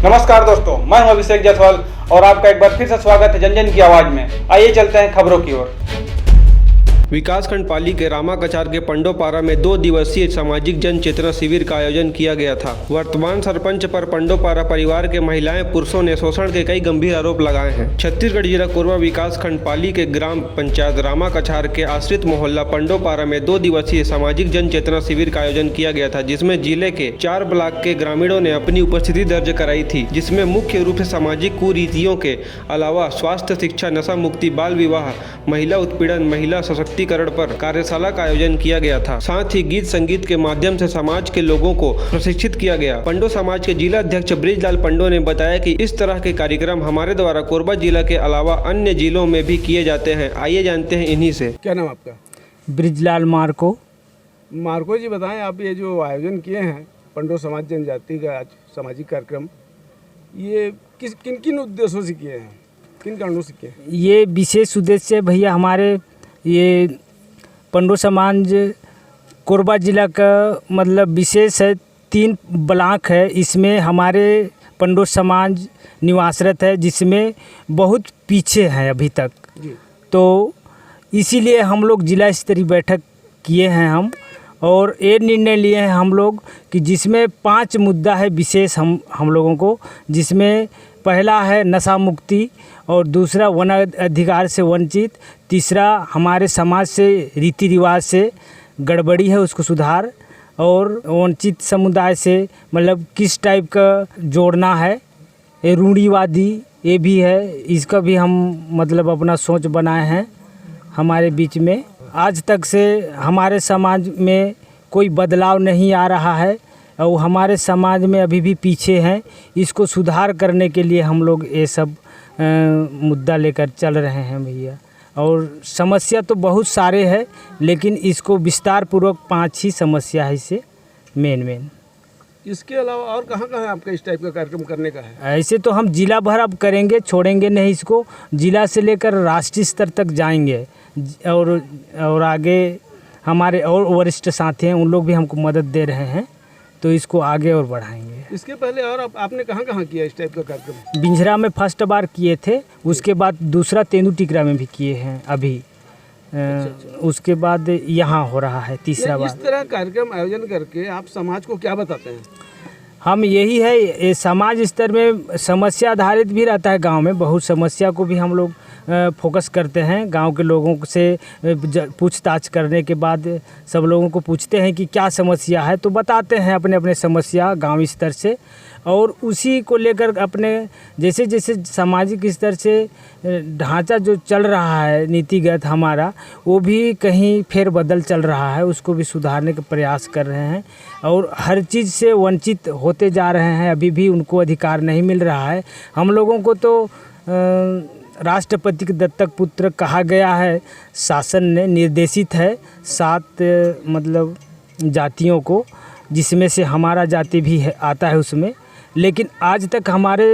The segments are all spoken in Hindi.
नमस्कार दोस्तों, मैं हूं अभिषेक जायसवाल और आपका एक बार फिर से स्वागत है जन जन की आवाज में। आइए चलते हैं खबरों की ओर। विकासखंड पाली के रामा कचार के पंडोपारा में 2 दिवसीय सामाजिक जन चेतना शिविर का आयोजन किया गया था। वर्तमान सरपंच पर पंडोपारा परिवार के महिलाएं पुरुषों ने शोषण के कई गंभीर आरोप लगाए हैं। छत्तीसगढ़ जिला कोरबा विकासखंड पाली के ग्राम पंचायत रामा कचार के आश्रित मोहल्ला पंडोपारा में 2 दिवसीय सामाजिक जन चेतना शिविर का आयोजन किया गया था, जिसमें जिले के 4 ब्लॉक के ग्रामीणों ने अपनी उपस्थिति दर्ज कराई थी, जिसमें मुख्य रूप से सामाजिक कुरीतियों के अलावा स्वास्थ्य, शिक्षा, नशा मुक्ति, बाल विवाह, महिला उत्पीड़न, महिला सशक्तिकरण पर कार्यशाला का आयोजन किया गया था। साथ ही गीत संगीत के माध्यम से समाज के लोगों को प्रशिक्षित किया गया। पंडो समाज के जिला अध्यक्ष ब्रिजलाल पंडो ने बताया कि इस तरह के कार्यक्रम हमारे द्वारा कोरबा जिला के अलावा अन्य जिलों में भी किए जाते हैं। आइए जानते हैं इन्हीं से। क्या नाम आपका? ब्रिजलाल मार्को जी, बताएं आप ये जो आयोजन किए हैं पंडो समाज जनजाति का आज सामाजिक कार्यक्रम, ये किन किन उद्देश्यों से किए हैं, किन कारणों से किए हैं? ये विशेष उद्देश्य भैया हमारे ये पंडो समाज कोरबा जिला का मतलब विशेष है। 3 ब्लॉक है, इसमें हमारे पंडो समाज निवासरत है, जिसमें बहुत पीछे हैं अभी तक जी। तो इसीलिए हम लोग जिला स्तरीय बैठक किए हैं हम, और ये निर्णय लिए हैं हम लोग कि जिसमें 5 मुद्दा है विशेष हम लोगों को, जिसमें पहला है नशा मुक्ति, और दूसरा वन अधिकार से वंचित, तीसरा हमारे समाज से रीति रिवाज से गड़बड़ी है उसको सुधार, और वंचित समुदाय से मतलब किस टाइप का जोड़ना है, ये रूढ़िवादी ये भी है, इसका भी हम मतलब अपना सोच बनाए हैं हमारे बीच में। आज तक से हमारे समाज में कोई बदलाव नहीं आ रहा है और हमारे समाज में अभी भी पीछे हैं। इसको सुधार करने के लिए हम लोग ये सब मुद्दा लेकर चल रहे हैं भैया। और समस्या तो बहुत सारे हैं, लेकिन इसको विस्तार पूर्वक 5 ही समस्या है इसे मेन। इसके अलावा और कहाँ आपका इस टाइप का कार्यक्रम करने का है? ऐसे तो हम जिला भर अब करेंगे, छोड़ेंगे नहीं इसको। जिला से लेकर राष्ट्रीय स्तर तक जाएंगे, और आगे हमारे और वरिष्ठ साथी हैं, उन लोग भी हमको मदद दे रहे हैं, तो इसको आगे और बढ़ाएंगे। इसके पहले और आपने कहाँ किया इस टाइप का कार्यक्रम? बिंझरा में फर्स्ट बार किए थे, उसके बाद दूसरा तेंदुटिकरा में भी किए हैं अभी। अच्छा। उसके बाद यहाँ हो रहा है तीसरा बार। इस तरह कार्यक्रम आयोजन करके आप समाज को क्या बताते हैं? हम यही है, ये समाज स्तर में समस्या आधारित भी रहता है। गांव में बहुत समस्या को भी हम लोग फोकस करते हैं। गांव के लोगों से पूछताछ करने के बाद सब लोगों को पूछते हैं कि क्या समस्या है, तो बताते हैं अपने अपने समस्या गांव स्तर से, और उसी को लेकर अपने जैसे जैसे सामाजिक स्तर से ढांचा जो चल रहा है नीतिगत हमारा, वो भी कहीं फेरबदल चल रहा है, उसको भी सुधारने का प्रयास कर रहे हैं। और हर चीज़ से वंचित होते जा रहे हैं, अभी भी उनको अधिकार नहीं मिल रहा है। हम लोगों को तो राष्ट्रपति के दत्तक पुत्र कहा गया है, शासन ने निर्देशित है 7 मतलब जातियों को, जिसमें से हमारा जाति भी है आता है उसमें। लेकिन आज तक हमारे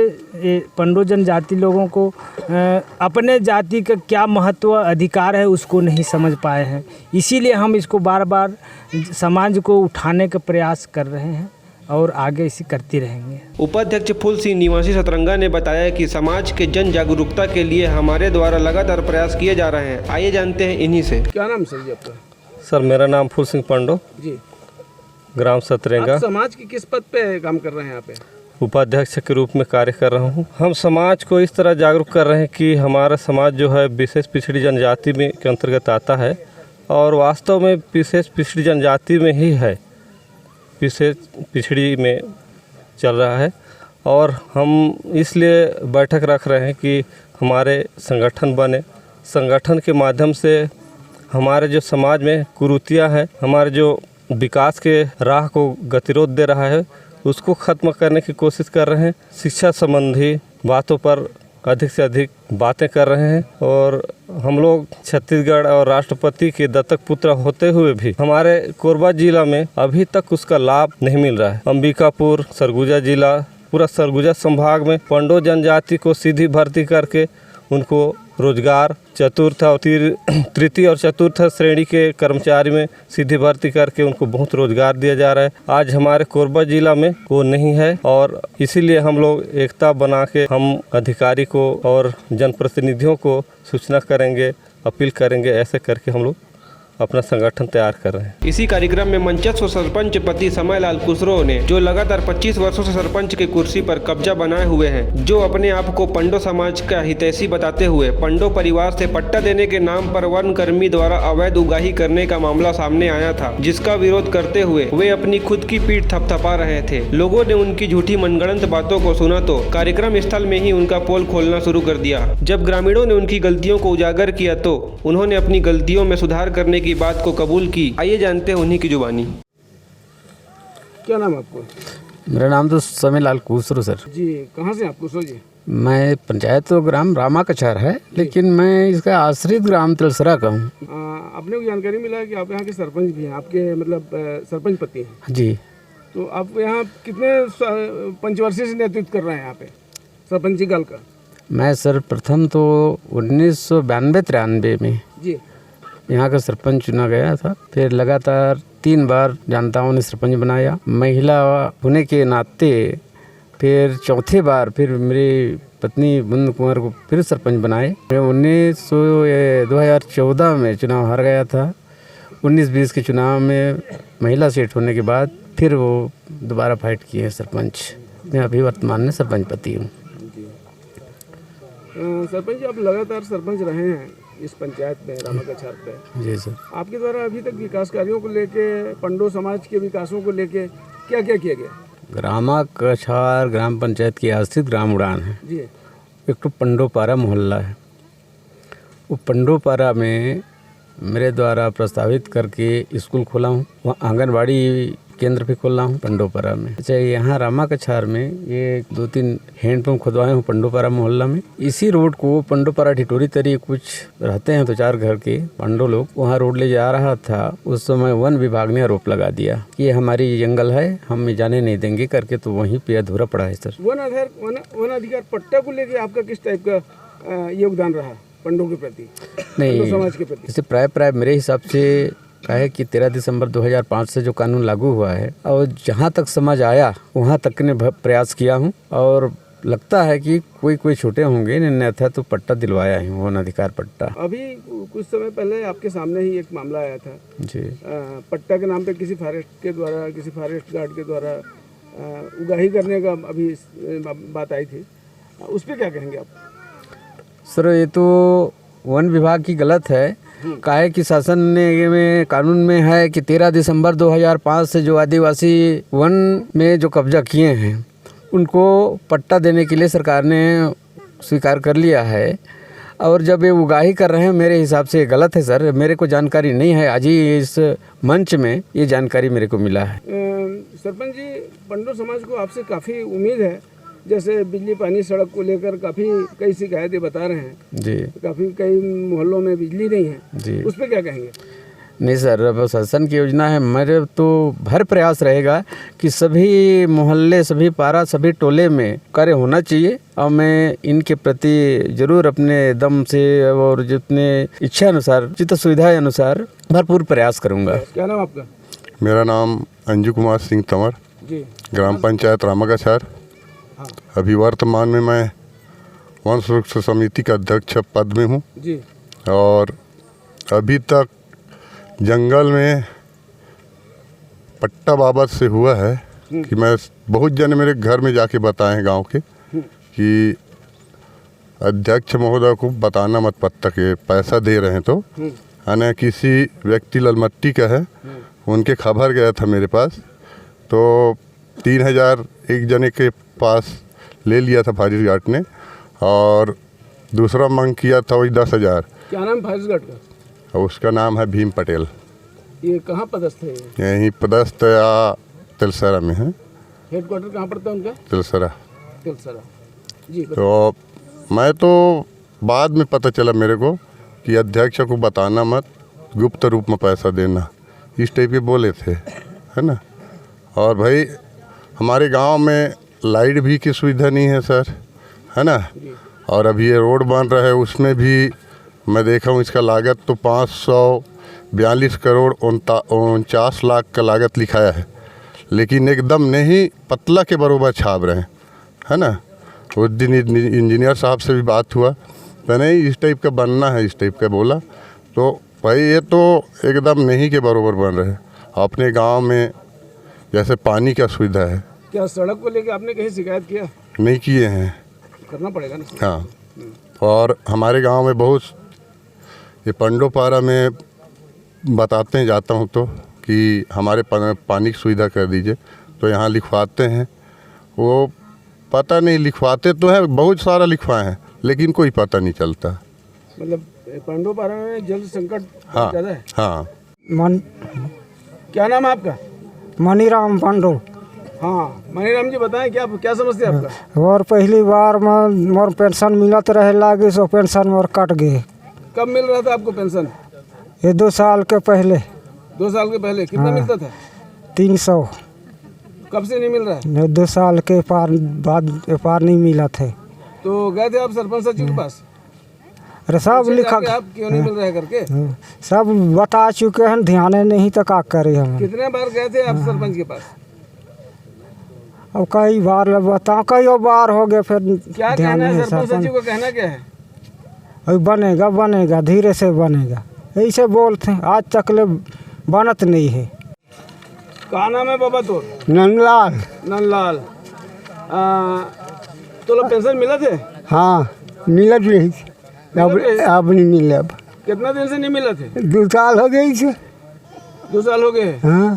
पंडो जनजाति लोगों को अपने जाति का क्या महत्व अधिकार है उसको नहीं समझ पाए हैं। इसीलिए हम इसको बार बार समाज को उठाने का प्रयास कर रहे हैं और आगे इसी करते रहेंगे। उपाध्यक्ष फूल सिंह निवासी सतरंगा ने बताया कि समाज के जन जागरूकता के लिए हमारे द्वारा लगातार प्रयास किए जा रहे हैं। आइए जानते हैं इन्हीं से। क्या नाम सर जी आपका? सर मेरा नाम फूल सिंह पंडो जी, ग्राम सतरंगा। आप समाज की किस पद पे काम कर रहे हैं यहाँ पे? उपाध्यक्ष के रूप में कार्य कर रहा हूँ। हम समाज को इस तरह जागरूक कर रहे हैं कि हमारा समाज जो है विशेष पिछड़ी जनजाति में के अंतर्गत आता है, और वास्तव में विशेष पिछड़ी जनजाति में ही है, विशेष पिछड़ी में चल रहा है। और हम इसलिए बैठक रख रहे हैं कि हमारे संगठन बने, संगठन के माध्यम से हमारे जो समाज में कुरीतियाँ हैं, हमारे जो विकास के राह को गतिरोध दे रहा है, उसको ख़त्म करने की कोशिश कर रहे हैं। शिक्षा संबंधी बातों पर अधिक से अधिक बातें कर रहे हैं, और हम लोग छत्तीसगढ़ और राष्ट्रपति के दत्तक पुत्र होते हुए भी हमारे कोरबा जिला में अभी तक उसका लाभ नहीं मिल रहा है। अंबिकापुर, सरगुजा जिला, पूरा सरगुजा संभाग में पंडो जनजाति को सीधी भर्ती करके उनको रोजगार चतुर्थ और तृतीय और चतुर्थ श्रेणी के कर्मचारी में सीधी भर्ती करके उनको बहुत रोजगार दिया जा रहा है। आज हमारे कोरबा जिला में वो नहीं है और इसीलिए हम लोग एकता बना के हम अधिकारी को और जनप्रतिनिधियों को सूचना करेंगे, अपील करेंगे, ऐसे करके हम लोग अपना संगठन तैयार कर रहे हैं। इसी कार्यक्रम में मंचस्थ सरपंच पति समयलाल कुशरो ने, जो लगातार 25 वर्षों से सरपंच की कुर्सी पर कब्जा बनाए हुए हैं, जो अपने आप को पंडो समाज का हितैषी बताते हुए पंडो परिवार से पट्टा देने के नाम पर वन कर्मी द्वारा अवैध उगाही करने का मामला सामने आया था, जिसका विरोध करते हुए वे अपनी खुद की पीठ थपथपा रहे थे। लोगों ने उनकी झूठी मनगढ़ंत बातों को सुना तो कार्यक्रम स्थल में ही उनका पोल खोलना शुरू कर दिया। जब ग्रामीणों ने उनकी गलतियों को उजागर किया तो उन्होंने अपनी गलतियों में सुधार करने की बात को कबूल की। आइए जानते हैं उन्हीं की जुबानी। क्या नाम है आपको? मेरा नाम तो समयलाल कुशरो सर जी। कहाँ से आप कुशरो जी? मैं पंचायत तो ग्राम रामा कछार है, लेकिन मैं इसका आश्रित ग्राम तिलसरा का हूँ। आपने को जानकारी मिला है कि आप यहाँ के सरपंच भी हैं, आपके मतलब सरपंच पति हैं जी। तो आप यहाँ कितने पंचवर्षीय से नेतृत्व कर रहे हैं यहाँ पे सरपंची काल का? मैं सर प्रथम तो 1992-93 में जी यहाँ का सरपंच चुना गया था। फिर लगातार 3 बार जनताओं ने सरपंच बनाया। महिला होने के नाते फिर चौथे बार फिर मेरी पत्नी बुंद कुंवर को फिर सरपंच बनाए। 2014 में चुनाव हार गया था। 19-20 के चुनाव में महिला सीट होने के बाद फिर वो दोबारा फाइट किए सरपंच। मैं अभी वर्तमान में सरपंच पति हूँ। सरपंच जी, आप लगातार सरपंच रहे हैं इस पंचायत में रामा कछार पे। जी सर। आपके द्वारा अभी तक विकास कार्यों को लेके, पंडो समाज के विकासों को लेके क्या क्या किया गया? रामा कछार ग्राम पंचायत की आश्रित ग्राम उड़ान है जी। एक तो पंडोपारा मोहल्ला है। वो पंडोपारा में मेरे द्वारा प्रस्तावित करके स्कूल खोला हूँ। वहाँ आंगनबाड़ी केंद्र भी खोला हूँ पंडोपारा में। अच्छा, यहाँ रामा कछार में ये 2-3 हैंडपम्प खुदवाए हूँ पंडोपारा मोहल्ला में। इसी रोड को पंडोपारा ढिटोरी तरी कुछ रहते हैं तो 4 घर के पंडो लोग, वहाँ रोड ले जा रहा था। उस समय वन विभाग ने आरोप लगा दिया कि ये हमारी जंगल है, हम जाने नहीं देंगे करके, तो वहीं पे अधूरा पड़ा है सर। वन अधिकार पट्टा को लेके आपका किस टाइप का योगदान रहा पंडों के प्रति, नहीं समाज के प्रति? जैसे प्राय मेरे हिसाब से क्या है कि 13 दिसंबर 2005 से जो कानून लागू हुआ है और जहाँ तक समझ आया वहाँ तक ने प्रयास किया हूँ और लगता है कि कोई छोटे होंगे, अन्यथा तो पट्टा दिलवाया है, वन अधिकार पट्टा। अभी कुछ समय पहले आपके सामने ही एक मामला आया था जी। पट्टा के नाम पे किसी फॉरेस्ट गार्ड के द्वारा उगाही करने का अभी बात आई थी, उस पर क्या कहेंगे आप? सर, ये तो वन विभाग की गलत है। काहे कि शासन ने में कानून में है कि 13 दिसंबर 2005 से जो आदिवासी वन में जो कब्जा किए हैं उनको पट्टा देने के लिए सरकार ने स्वीकार कर लिया है। और जब ये उगाही कर रहे हैं, मेरे हिसाब से गलत है सर। मेरे को जानकारी नहीं है, आज ही इस मंच में ये जानकारी मेरे को मिला है। सरपंच जी, पंडो समाज को आपसे काफ़ी उम्मीद है, जैसे बिजली पानी सड़क को लेकर कई शिकायतें बता रहे हैं जी। कई मोहल्लों में बिजली नहीं है जी। उस पर क्या कहेंगे? नहीं सर, अब शासन की योजना है, मेरे तो भर प्रयास रहेगा कि सभी मोहल्ले, सभी पारा, सभी टोले में कार्य होना चाहिए और मैं इनके प्रति जरूर अपने दम से और जितने इच्छा अनुसार, जितना सुविधा अनुसार भरपूर प्रयास करूँगा। क्या नाम आपका? मेरा नाम अंजू कुमार सिंह तंवर जी। ग्राम पंचायत रामा कछार। अभी वर्तमान में मैं वन सुरक्षा समिति का अध्यक्ष पद में हूँ जी। और अभी तक जंगल में पट्टा बाबत से हुआ है कि मैं बहुत जन मेरे घर में जाके बताए हैं गांव के कि अध्यक्ष महोदय को बताना मत पट्टा के पैसा दे रहे हैं, तो यानी किसी व्यक्ति ललमट्टी का है, उनके खबर गया था मेरे पास, तो 3000 एक जने के पास ले लिया था फॉरेस्ट गार्ड ने और दूसरा मांग किया था वही 10,000। क्या नाम फॉरेस्ट गार्ड का? और उसका नाम है भीम पटेल। ये कहाँ पदस्थ है? यहीं पदस्थ या तिलसरा में है। हेडक्वार्टर कहाँ पड़ता है उनका? तिलसरा जी। तो मैं तो बाद में पता चला मेरे को कि अध्यक्ष को बताना मत, गुप्त रूप में पैसा देना, इस टाइप के बोले थे, है ना। और भाई हमारे गांव में लाइट भी की सुविधा नहीं है सर, है ना। और अभी ये रोड बन रहा है उसमें भी मैं देखा हूँ इसका लागत तो 542 करोड़ 49 लाख का लागत लिखाया है, लेकिन एकदम नहीं पतला के बराबर छाप रहे हैं, है ना। उस दिन इंजीनियर साहब से भी बात हुआ तो नहीं इस टाइप का बनना है, इस टाइप का बोला तो भाई ये तो एकदम नहीं के बराबर बन रहे हैं। अपने गांव में जैसे पानी का सुविधा है, क्या सड़क को लेकर आपने कहीं शिकायत किया? नहीं किए हैं, करना पड़ेगा ना। हाँ। और हमारे गांव में बहुत ये पंडोपारा में बताते हैं, जाता हूँ तो कि हमारे पानी की सुविधा कर दीजिए, तो यहाँ लिखवाते हैं, वो पता नहीं लिखवाते तो है, बहुत सारा लिखवाए हैं लेकिन कोई पता नहीं चलता। मतलब पंडोपारा में जल संकट हाँ ज़्यादा है। हाँ। क्या नाम है आपका? मनीराम पांडो। हाँ मनीराम जी बताएं क्या समस्या है आपका? और पहली बार मोर पेंशन मिलत रहे लागे सो पेंशन मोर कट गए। कब मिल रहा था आपको पेंशन? ये 2 साल के पहले। 2 साल के पहले कितना मिलता था? 300। कब से नहीं मिल रहा है? 2 साल के पार नहीं मिला थे। तो गए थे आप सरपंच सचिव के पास? अरे सब लिखा, आप क्यों नहीं मिल रहा है करके? सब बता चुके हैं, ध्यान नहीं तो क्या करे हम। कितने बार गए थे आप सरपंच के पास? अब कई बार बताओ, कई बार हो गए फिर क्या ध्यान कहना है नहीं। सरपंच सचिव का कहना क्या है? अभी बनेगा धीरे से बनेगा, ऐसे बोलते हैं, आज तक ले बनत नहीं है। क्या नाम है बाबा तो? नंदलाल। नंदलाल। तो लोग पेंशन मिला थे? हाँ मिलत रही, अब नहीं मिले। अब कितना दिन से नहीं मिला थे? 2 साल हो गए इसे। 2 साल हो गए। हाँ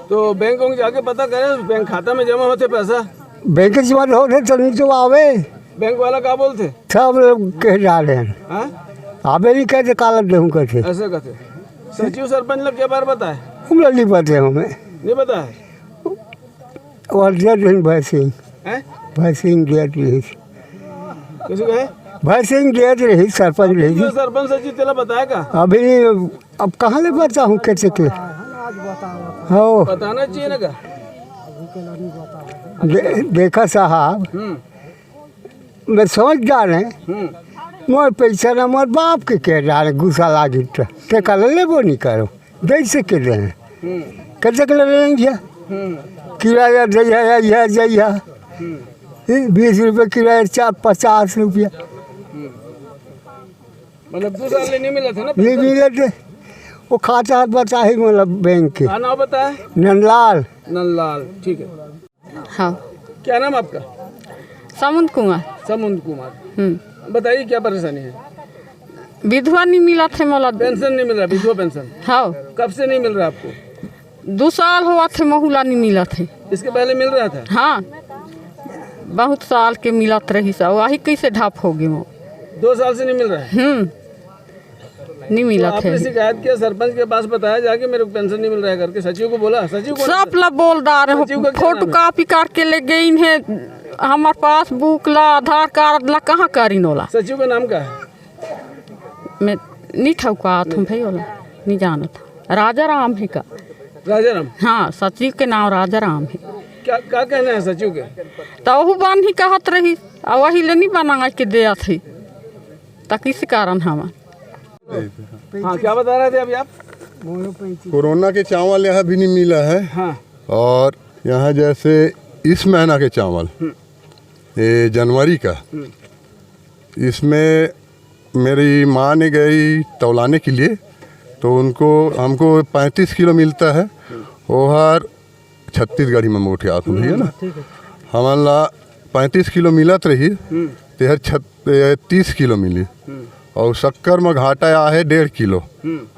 तो बैंक जाके पता करें, बैंक खाता में जमा होते पैसा? बैंक जमा होते तो नहीं तो आवे। बैंक वाला क्या बोलते? सब लोग कह डाले हैं, हाँ आवे नहीं कहते, काला देहूँ कहते। ऐसे कहते। सचिव सरपंच लोग क्या बार बताए? हम लोग नहीं पते, हमें नहीं पता है। और भाई सिंह, हैं? भाई सिंह देत रही, किसी को है? भाई सिंह देत रही, सरपंच रही। जो सरपंच सचिव तेला बताएगा? अभी अब कहाँ ले बता हूँ कैसे के हो बताना चाहिए ना का? देखा साहब, मैं समझ डाले मोर पैसा ना मोर बाप के कह डाले, गुस्सा लागी तो कल लेबो नहीं करो, दे से के दे कैसे के लेंगे? किराया जइया जइया 20 रुपये किराया, 50 रुपया। मतलब 2 साल नहीं मिला था ना? नहीं मिले थे, वो खाता बता ही मतलब बैंक के। नाम बताए? नंदलाल। नंदलाल, ठीक है। हाँ। क्या नाम आपका? सामुंद कुमार। सामुंद कुमार। बताइए क्या परेशानी है? विधवा नहीं मिला थे मला। पेंशन नहीं मिल रहा? विधवा पेंशन? हाँ। कब से नहीं मिल रहा आपको? 2 साल हुआ थे, बहुला नहीं मिला थे। इसके पहले मिल रहा था? हाँ बहुत साल के मिलत रही सब, वही कैसे ढाप हो गई वो। 2 साल से नहीं मिल रहा है? नहीं मिला तो थे। आपने शिकायत किया सरपंच के पास, बताया जाके मेरे को पेंशन नहीं मिल रहा है करके? सचिव को बोला? सचिव को सब ला बोल डाल रहे, सचिव का क्या फोटो नाम है? कॉपी करके ले गई है, हमारे पास बुक ला, आधार कार्ड ला, कहाँ करी नोला। सचिव का नाम क्या है? मैं नहीं ठौका तुम भाई वाला नहीं जाना था। राजा राम है का? राजा राम? हाँ सचिव के नाम राजा राम है। क्या कहना है सचिव के? तो वह बन ही कहत रही, और वही ले नहीं बना के दिया थी, तो किस कारण हम। हाँ क्या बता रहे थे अभी आप? कोरोना के चावल यहाँ भी नहीं मिला है। हाँ। और यहाँ जैसे इस महीना के चावल, ये जनवरी का, इसमें मेरी माँ ने गई तौलाने के लिए, तो हमको 35 किलो मिलता है। वो हर छत्तीसगढ़ी में मोटे हाथ भैया ना, हमारा 35 किलो मिलत रही, तेहर 30 किलो मिली। और शक्कर में घाटा आया है 1.5 किलो,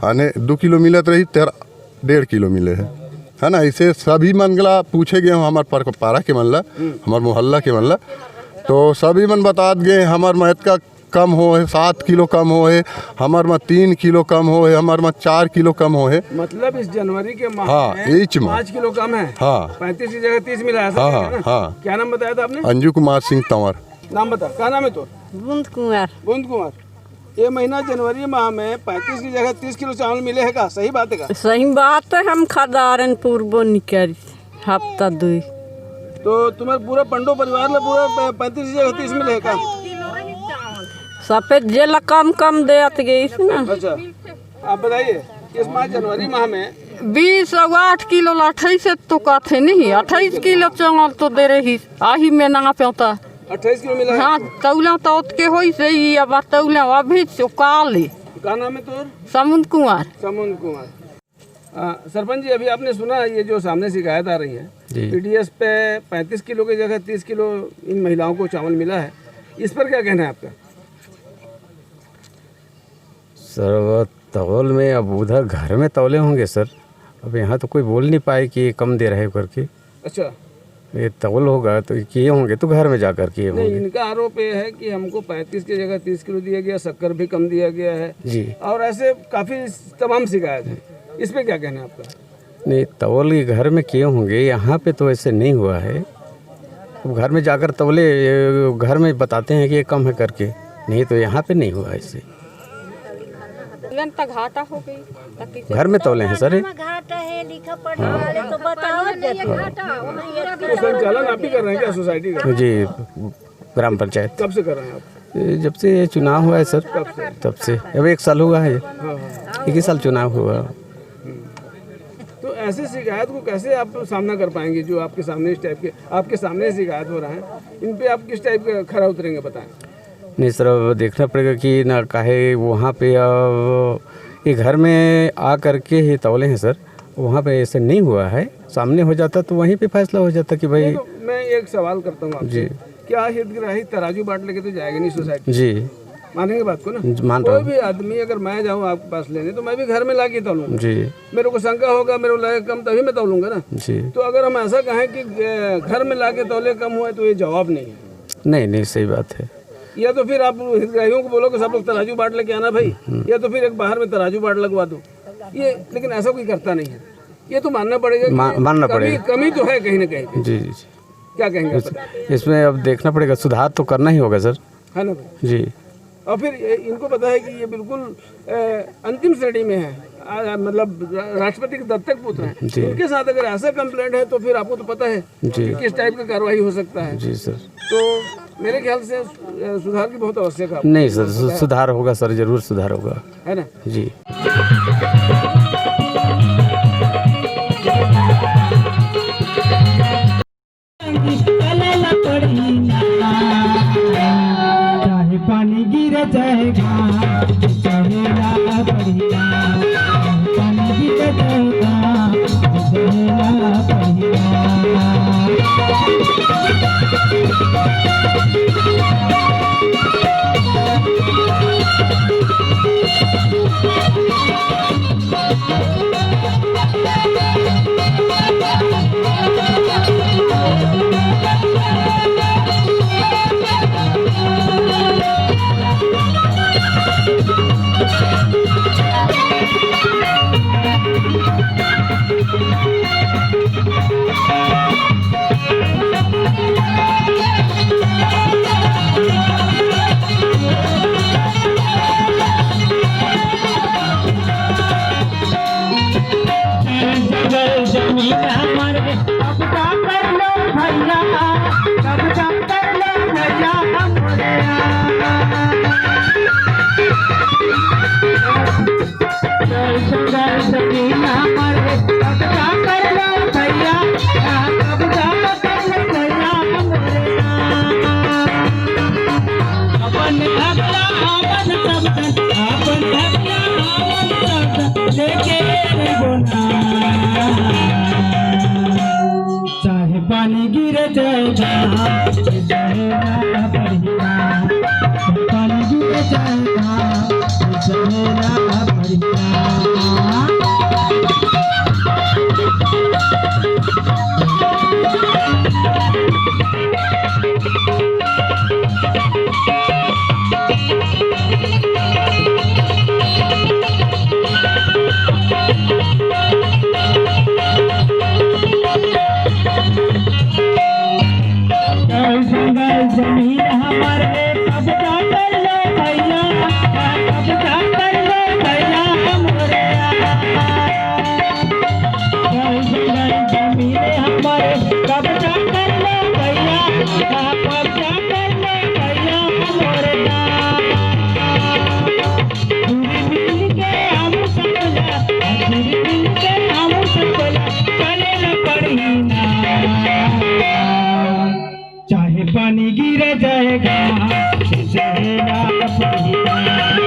आने 2 किलो मिलत रही, तेहर 1.5 किलो मिले है ना। इसे सभी मनगला पूछे गए हमारे पारा के मनला, हमारे मोहल्ला के मनला, तो सभी मन बता गए हमार महत का कम हो है, 7 किलो कम हो है, हमार में 3 किलो कम हो है, हमार में 4 किलो कम हो है। मतलब इस जनवरी के माह हाँ, में इच में 5 किलो कम है। हाँ। 35 की जगह 30 मिला है। हाँ, हाँ। क्या नाम बताया था आपने? अंजू कुमार सिंह तंवर। नाम बता, क्या नाम है तो? बूंद कुमार। बूंद कुमार। ये महीना जनवरी माह में 35 की जगह 30 किलो चावल मिले है का? सही बात है का? सही बात है, हम खदारन पूर्व निकल हफ्ता 2। तो तुम्हारे पूरा पंडो परिवार में पूरा 35 की जगह 30 मिले है का? सफेद जेल कम कम देत गई ना। अच्छा आप बताइए इस माह जनवरी माह में 20 और 8 किलो 28 तो कहते नहीं 28 किलो चावल तो दे रही आही में ना पेता 28 किलो मिला है। हाँ तौला तो के होई से ही अब तौला अभी चुकाली। क्या नाम है तोर? समुद्र कुमार। समुद्र कुमार। सरपंच जी अभी आपने सुना ये जो सामने शिकायत आ रही है पीडीएस पे 35 किलो की जगह 30 किलो इन महिलाओं को चावल मिला है, इस पर क्या कहना है आपका? सर तौल में अब उधर घर में तौले होंगे सर, अब यहाँ तो कोई बोल नहीं पाए कि ये कम दे रहे करके। अच्छा ये तौल होगा तो किए होंगे तो घर में जा कर किए नहीं, होंगे। इनका आरोप ये है कि हमको 35 की जगह 30 किलो दिया गया, शक्कर भी कम दिया गया है जी। और ऐसे काफ़ी तमाम शिकायत है, इस पे क्या कहना है आपका? नहीं तौल के घर में किए होंगे, यहाँ पे तो ऐसे नहीं हुआ है। अब घर में जाकर तौले घर में बताते हैं कि ये कम है करके, नहीं तो यहाँ पे नहीं हुआ ऐसे। घाटा हो गई घर में तौले हैं सर। घाटा है लिखा पढ़ने वाले तो बताओ तो संचालन आप ही कर रहे हैं क्या सोसाइटी का? जी ग्राम पंचायत। कब से कर रहे हैं आप? जब से ये चुनाव हुआ है सर तब से अब 1 साल हुआ है, हाँ। 1 ही साल चुनाव हुआ। तो ऐसे शिकायत को कैसे आप सामना कर पाएंगे जो आपके सामने इस टाइप के आपके सामने शिकायत हो रहा है, इन पे आप किस टाइप का खरा उतरेंगे बताएं? नहीं सर अब देखना पड़ेगा कि ना काहे वहाँ पे अब ये घर में आ करके ही तौले हैं सर, वहाँ पे ऐसे नहीं हुआ है। सामने हो जाता तो वहीं पे फैसला हो जाता कि भाई। तो मैं एक सवाल करता हूँ आपसे, क्या हितग्राही तराजू बाट लेके तो जाएगा नहीं सोसाइटी? जी मानेंगे बात को ना? मान रहा कोई भी आदमी अगर मैं जाऊँ आपके पास लेने तो मैं भी घर में ला के तौलूंगा। जी मेरे को शंका होगा, मेरे को लगे कम तभी मैं तौलूंगा ना। जी तो अगर हम ऐसा कहें कि घर में ला के तौले कम हुए तो ये जवाब नहीं है। नहीं सही बात है। या तो फिर आप हितग्राहियों को बोलो कि सब लोग तराजू बाट लेके आना भाई, या तो फिर एक बाहर में तराजू बाट लगवा दो। ये लेकिन ऐसा कोई करता नहीं है, ये तो मानना पड़ेगा कि मानना पड़ेगा, कमी तो है कहीं ना कहीं। जी क्या कहेंगे आप? इसमें अब देखना पड़ेगा, सुधार तो करना ही होगा सर। है ना भाई? जी और फिर इनको पता है कि ये बिल्कुल अंतिम श्रेणी में है, मतलब राष्ट्रपति के दत्तक पुत्र हैं, इनके साथ अगर ऐसा कंप्लेंट है तो फिर आपको तो पता है कि किस टाइप का कार्रवाई हो सकता है। जी सर। तो मेरे ख्याल से सुधार की बहुत आवश्यक है। नहीं सर सुधार होगा सर, जरूर सुधार होगा, है ना जी। चाहे पानी गिर जाएगा चढ़ेगा बढ़िया, पानी गिर जाएगा चढ़ेगा बढ़िया। चाहे पानी गिर जाएगा चढ़ेगा बढ़िया, पानी गिर जाएगा चढ़ेगा बढ़िया। जमीन में पानी गिर जाएगा, सिसरेगा पहिया।